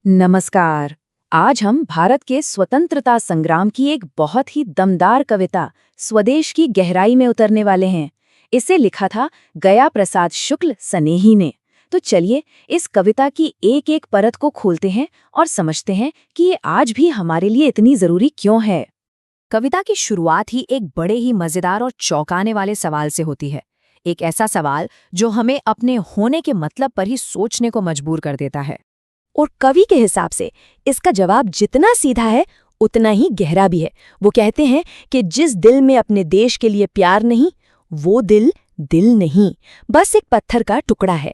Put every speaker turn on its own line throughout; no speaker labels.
नमस्कार। आज हम भारत के स्वतंत्रता संग्राम की एक बहुत ही दमदार कविता स्वदेश की गहराई में उतरने वाले हैं। इसे लिखा था गया प्रसाद शुक्ल सनेही ने। तो चलिए इस कविता की एक एक परत को खोलते हैं और समझते हैं कि ये आज भी हमारे लिए इतनी जरूरी क्यों है। कविता की शुरुआत ही एक बड़े ही मजेदार और चौंकाने वाले सवाल से होती है। एक ऐसा सवाल जो हमें अपने होने के मतलब पर ही सोचने को मजबूर कर देता है। और कवि के हिसाब से इसका जवाब जितना सीधा है उतना ही गहरा भी है। वो कहते हैं कि जिस दिल में अपने देश के लिए प्यार नहीं, वो दिल दिल नहीं, बस एक पत्थर का टुकड़ा है।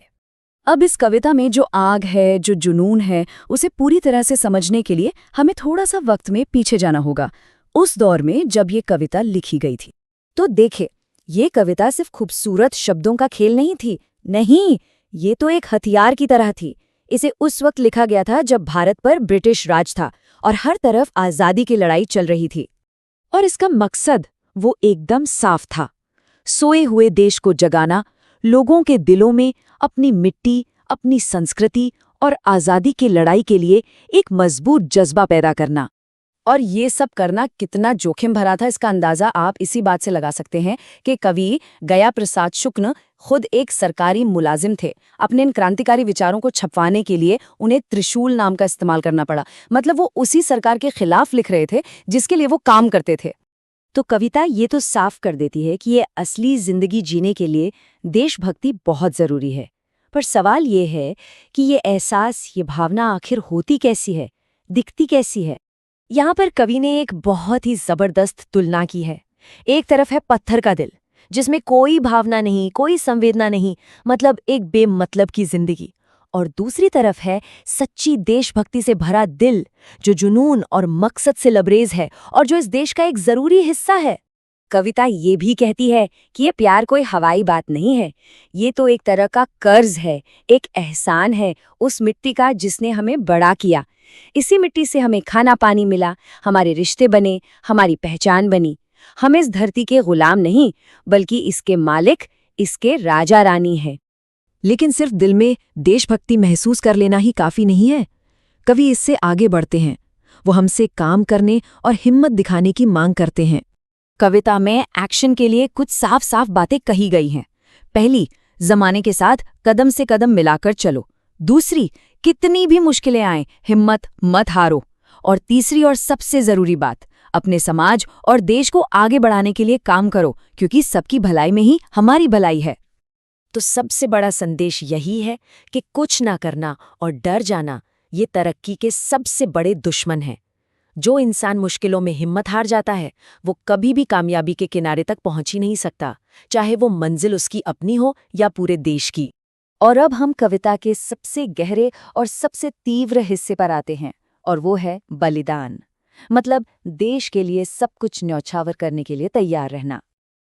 अब इस कविता में जो आग है, जो जुनून है, उसे पूरी तरह से समझने के लिए हमें थोड़ा सा वक्त में पीछे जाना होगा, उस दौर में जब ये कविता लिखी गई थी। तो देखे, ये कविता सिर्फ खूबसूरत शब्दों का खेल नहीं थी। नहीं, ये तो एक हथियार की तरह थी। इसे उस वक्त लिखा गया था जब भारत पर ब्रिटिश राज था और हर तरफ आज़ादी की लड़ाई चल रही थी। और इसका मकसद वो एकदम साफ था, सोए हुए देश को जगाना, लोगों के दिलों में अपनी मिट्टी, अपनी संस्कृति और आज़ादी की लड़ाई के लिए एक मजबूत जज्बा पैदा करना। और ये सब करना कितना जोखिम भरा था, इसका अंदाजा आप इसी बात से लगा सकते हैं कि कवि गया प्रसाद शुक्ल खुद एक सरकारी मुलाजिम थे। अपने इन क्रांतिकारी विचारों को छपवाने के लिए उन्हें त्रिशूल नाम का इस्तेमाल करना पड़ा। मतलब वो उसी सरकार के खिलाफ लिख रहे थे जिसके लिए वो काम करते थे। तो कविता ये तो साफ कर देती है कि ये असली जिंदगी जीने के लिए देशभक्ति बहुत जरूरी है। पर सवाल ये है कि ये एहसास, ये भावना आखिर होती कैसी है, दिखती कैसी है। यहाँ पर कवि ने एक बहुत ही जबरदस्त तुलना की है। एक तरफ है पत्थर का दिल, जिसमें कोई भावना नहीं, कोई संवेदना नहीं, मतलब एक बेमतलब की जिंदगी। और दूसरी तरफ है सच्ची देशभक्ति से भरा दिल, जो जुनून और मकसद से लबरेज है और जो इस देश का एक जरूरी हिस्सा है। कविता ये भी कहती है कि ये प्यार कोई हवाई बात नहीं है, ये तो एक तरह का कर्ज है, एक एहसान है उस मिट्टी का जिसने हमें बड़ा किया। इसी मिट्टी से हमें खाना पानी मिला, हमारे रिश्ते बने, हमारी पहचान बनी। हम इस धरती के गुलाम नहीं, बल्कि इसके मालिक, इसके राजा रानी हैं। लेकिन सिर्फ दिल में देशभक्ति महसूस कर लेना ही काफी नहीं है। कवि इससे आगे बढ़ते हैं। वो हमसे काम करने और हिम्मत दिखाने की मांग करते हैं। कविता में एक्शन के लिए कुछ साफ साफ बातें कही गई हैं। पहली, जमाने के साथ कदम से कदम मिलाकर चलो। दूसरी, कितनी भी मुश्किलें आएं, हिम्मत मत हारो। और तीसरी और सबसे जरूरी बात, अपने समाज और देश को आगे बढ़ाने के लिए काम करो, क्योंकि सबकी भलाई में ही हमारी भलाई है। तो सबसे बड़ा संदेश यही है कि कुछ ना करना और डर जाना, ये तरक्की के सबसे बड़े दुश्मन हैं। जो इंसान मुश्किलों में हिम्मत हार जाता है, वो कभी भी कामयाबी के किनारे तक पहुंच ही नहीं सकता, चाहे वो मंजिल उसकी अपनी हो या पूरे देश की। और अब हम कविता के सबसे गहरे और सबसे तीव्र हिस्से पर आते हैं, और वो है बलिदान। मतलब देश के लिए सब कुछ न्यौछावर करने के लिए तैयार रहना।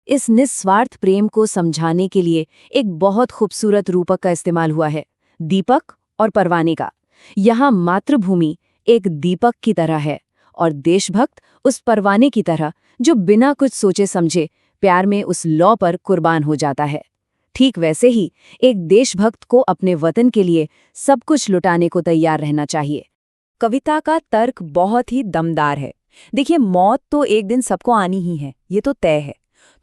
इस निस्वार्थ प्रेम को समझाने के लिए एक बहुत खूबसूरत रूपक का इस्तेमाल हुआ है, दीपक और परवाने का। यहाँ मातृभूमि एक दीपक की तरह है और देशभक्त उस परवाने की तरह, जो बिना कुछ सोचे समझे प्यार में उस लौ पर कुर्बान हो जाता है। ठीक वैसे ही एक देशभक्त को अपने वतन के लिए सब कुछ लुटाने को तैयार रहना चाहिए। कविता का तर्क बहुत ही दमदार है। देखिए, मौत तो एक दिन सबको आनी ही है, ये तो तय है।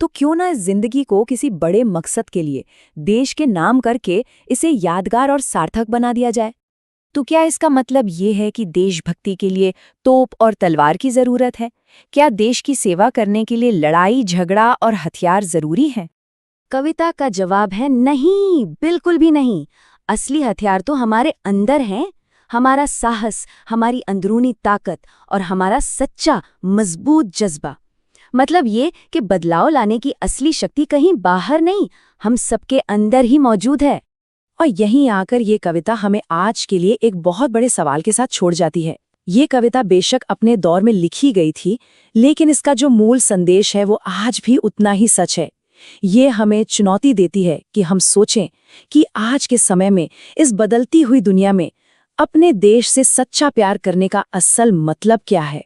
तो क्यों ना इस जिंदगी को किसी बड़े मकसद के लिए देश के नाम करके इसे यादगार और सार्थक बना दिया जाए। तो क्या इसका मतलब ये है कि देशभक्ति के लिए तोप और तलवार की जरूरत है? क्या देश की सेवा करने के लिए लड़ाई, झगड़ा और हथियार जरूरी हैं? कविता का जवाब है नहीं, बिल्कुल भी नहीं। असली हथियार तो हमारे अंदर हैं। हमारा साहस, हमारी अंदरूनी ताकत और हमारा सच्चा मजबूत जज्बा। मतलब ये कि बदलाव लाने की असली शक्ति कहीं बाहर नहीं, हम सबके अंदर ही मौजूद है। और यहीं आकर ये कविता हमें आज के लिए एक बहुत बड़े सवाल के साथ छोड़ जाती है। ये कविता बेशक अपने दौर में लिखी गई थी, लेकिन इसका जो मूल संदेश है वो आज भी उतना ही सच है। ये हमें चुनौती देती है कि हम सोचें कि आज के समय में, इस बदलती हुई दुनिया में, अपने देश से सच्चा प्यार करने का असल मतलब क्या है।